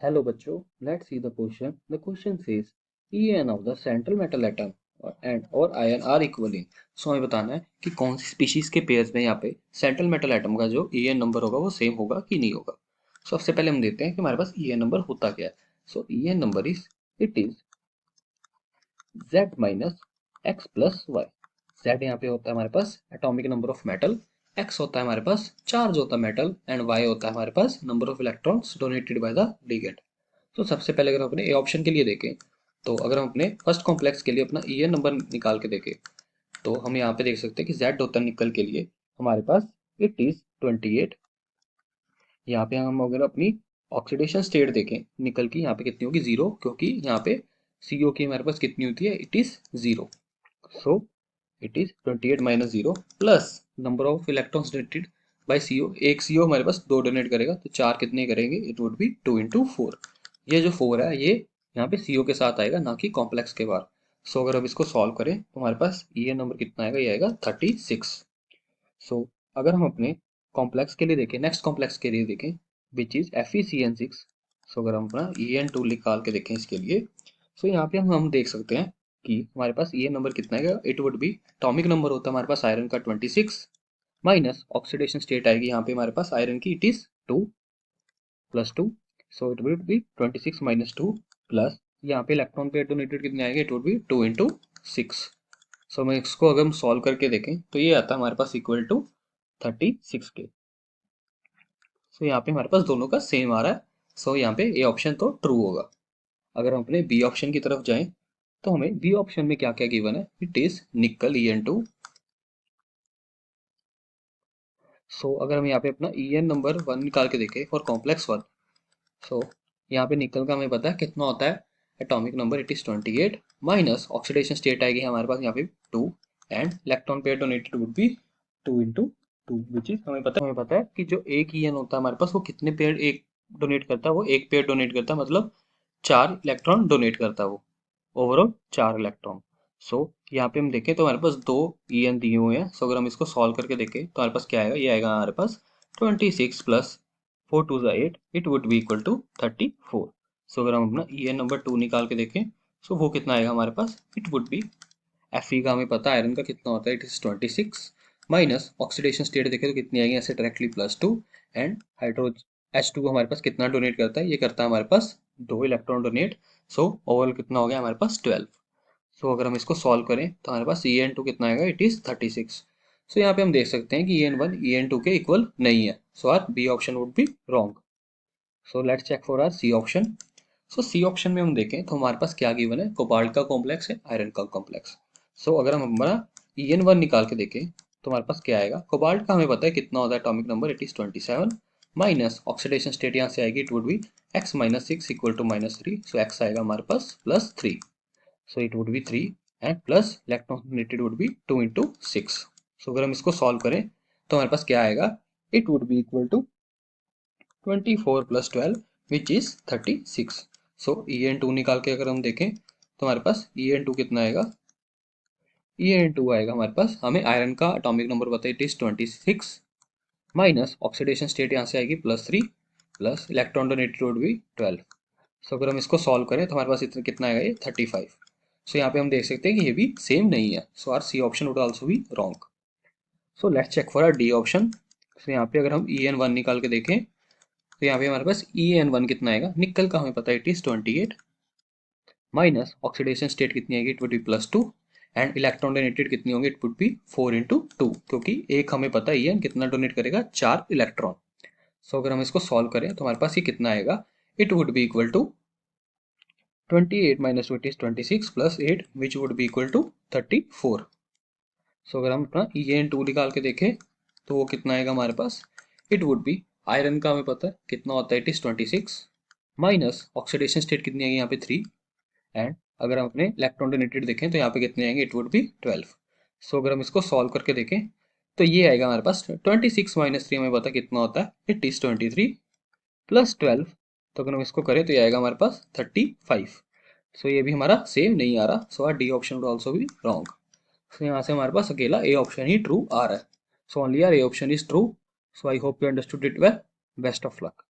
Hello बच्चों, let's see the question. The question says En of the central metal atom and और iron are equal in. So हमें बताना है कि कौन सी स्पीशीज के पेयर्स में यहाँ पे सेंट्रल मेटल एटम का जो En नंबर होगा वो सेम होगा कि नहीं होगा. सबसे पहले हम देखते हैं कि हमारे पास En नंबर होता क्या है. So En number it is Z minus X plus Y. Z यहाँ पे होता है हमारे पास atomic number of metal, X होता है हमारे पास चार्ज होता है मेटल एंड Y होता है हमारे पास number of electrons donated by the ligand. तो सबसे पहले अगर हम अपने ए ऑप्शन के लिए देखें, तो अगर हम अपने फर्स्ट कॉम्प्लेक्स के लिए अपना ई एन नंबर निकाल के देखें, तो हम यहाँ पे देख सकते हैं कि जेड होता है निकल के लिए हमारे पास इट इज 28. यहाँ पे हम अगर अपनी ऑक्सीडेशन स्टेट देखें निकल की, यहाँ पे कितनी होगी जीरो, क्योंकि यहाँ पे सीओ की हमारे पास कितनी होती है, it is zero. So it is 28 minus zero plus number of electrons donated bye CO. एक सीओ हमारे पास दो डोनेट करेगा तो चार कितने करेंगे, इट वुड बी 2 into 4. ये जो 4 है ये यहाँ पे सीओ के साथ आएगा, ना कि कॉम्प्लेक्स के बाहर. सो अगर अब इसको सॉल्व करें तो हमारे पास ये नंबर कितना आएगा, ये आएगा 36. सो अगर हम अपने कॉम्प्लेक्स के लिए देखें, नेक्स्ट कॉम्प्लेक्स के लिए देखें विच इज FeCN6. सो अगर हम अपना En2 निकाल के देखें इसके लिए, सो यहाँ पे हम देख सकते हैं कि हमारे पास ये नंबर कितना है, it would B atomic number होता है हमारे पास आयरन का 26 माइनस ऑक्सीडेशन स्टेट आएगी यहाँ पे हमारे पास आयरन की, it is 2 plus 2. So it would B 26 minus 2 plus यहाँ पे इलेक्ट्रॉन पेयर डोनेटेड कितने आएंगे, इट वुड बी 2 into 6. सो मैं इसको अगर हम सॉल्व करके देखें तो ये आता है हमारे पास इक्वल टू 36 के. सो यहाँ पे हमारे पास दोनों का सेम आ रहा है. सो यहाँ पे ए ऑप्शन तो ट्रू होगा. अगर हम अपने बी ऑप्शन की तरफ जाएं तो हमें बी ऑप्शन में क्या क्या गिवन है, इट इज निकल En2. सो अगर हम यहाँ पे अपना En नंबर 1 निकाल के देखें फॉर कॉम्प्लेक्स 1, सो यहाँ पे निकल का हमें पता है कितना होता है atomic number, it is 28 minus oxidation state आएगी हमारे पास यहाँ पे 2 and electron pair donated would be 2 into 2 which is हमें पता है कि जो एक ई एन होता है हमारे पास वो कितने पेयर एक डोनेट करता है, वो एक पेयर डोनेट करता है, मतलब 4 इलेक्ट्रॉन डोनेट करता है वो, ओवरऑल 4 इलेक्ट्रॉन. सो यहाँ पे हम देखें तो हमारे पास दो ई एन दिए हुए हैं. सो अगर हम इसको सॉल्व करके देखें तो हमारे पास क्या आएगा, ये आएगा हमारे पास 26 plus 4 2 8, it would be equal to 34. So अगर हम अपना ई एन नंबर 2 निकाल के देखें, सो वो कितना आएगा हमारे पास, it would be F E का हमें पता है आयरन का कितना होता है, it is 26 minus oxidation state देखें तो कितनी आएगी ऐसे डायरेक्टली +2 एंड हाइड्रो H2 हमारे पास कितना डोनेट करता है, ये करता है हमारे पास 2 इलेक्ट्रॉन डोनेट. सो ओवरऑल कितना हो गया हमारे पास 12. सो अगर हम इसको सॉल्व करें तो हमारे पास En2 कितना आएगा, इट इज 36. सो यहाँ पे हम देख सकते हैं कि En1 En2 के इक्वल नहीं है. So our B option would be wrong. So let's check for our C option. So C option में हम देखें तो हमारे पास क्या गिवन है, कोबाल्ट का कॉम्प्लेक्स है, आयरन का कॉम्प्लेक्स. सो अगर हम हमारा En1 निकाल के देखें तो हमारे पास क्या आएगा, कोबाल्ट का हमें पता है कितना होता है atomic number, it is 27 minus oxidation state यहाँ से आएगी, it would be x minus 6 equal to -3. So x आएगा हमारे पास +3. So it would be 3 and plus electron donated would be 2 into 6. So अगर हम इसको सॉल्व करें तो हमारे पास क्या आएगा, it would be equal to 24 plus 12 which is 36. So En2 निकाल के अगर हम देखें तो हमारे पास En2 कितना आएगा, En2 आएगा हमारे पास, हमें आयरन का एटॉमिक नंबर पता है, it is 26 minus oxidation state यहाँ से आएगी +3 plus electron donated would be 12. सो अगर हम इसको सॉल्व करें तो हमारे पास इतना कितना आएगा, ये 35. सो यहाँ पे हम देख सकते हैं कि ये भी सेम नहीं है. So our C option would also be wrong. So let's check for our D option. So यहाँ पे अगर हम En1 निकाल के देखें तो यहाँ पे हमारे पास En1 कितना आएगा, निकल का हमें पता है, it is 28 minus oxidation state कितनी आएगी, it would B +2 and electron donated कितनी होंगी, इट वुड बी 4 into 2, क्योंकि एक हमें पता है En कितना डोनेट करेगा, 4 इलेक्ट्रॉन. सो अगर हम इसको सॉल्व करें तो हमारे पास ये कितना आएगा, it would be equal to 28 minus 2 is 26 plus 8 which would be equal to 34. So अगर हम अपना En2 निकाल के देखें तो वो कितना आएगा हमारे पास, इट वुड बी आयरन का हमें पता है कितना होता है, it is 26 minus oxidation state कितनी आएगी यहाँ पे 3 एंड अगर हम अपने इलेक्ट्रॉन डोनेटेड देखें तो यहाँ पे कितने आएंगे, इट वुड बी 12. सो अगर हम इसको सॉल्व करके देखें तो ये आएगा हमारे पास 26 माइनस 3 हमें पता कितना होता है, इट इज 23 प्लस 12. तो अगर हम इसको करें तो ये आएगा हमारे पास 35. सो ये भी हमारा सेम नहीं आ रहा. So our D option would also be wrong. So यहाँ से हमारे पास अकेला ए ऑप्शन ही ट्रू आ रहा है. So only R A option is true. So I hope you understood it well. Best of luck.